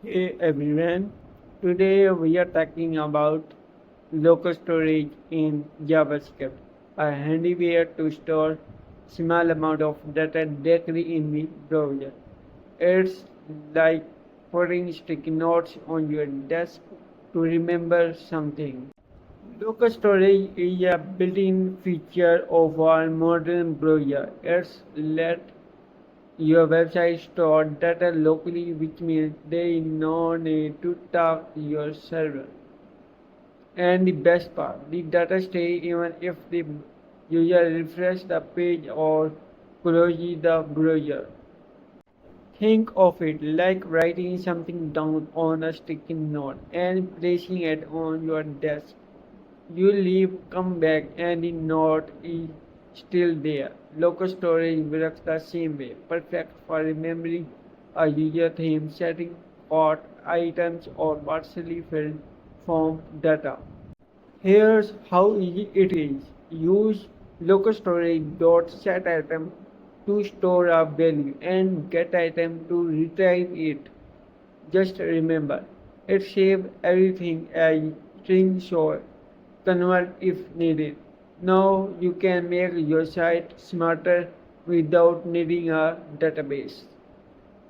Hey everyone, today we are talking about local storage in JavaScript, a handy way to store small amount of data directly in the browser. It's like putting sticky notes on your desk to remember something. Local storage is a built-in feature of our modern browser. It's let your website store data locally, which means there is no need to talk to your server. And the best part, the data stays even if the user refreshes the page or closes the browser. Think of it like writing something down on a sticky note and placing it on your desk. You leave, come back, and the note is still there. Local storage works the same way, perfect for remembering a user theme, setting cart items, or partially filled form data. Here's how easy it is. Use local storage.setItem to store a value and getItem to retrieve it. Just remember, it saves everything as string so convert if needed. Now you can make your site smarter without needing a database.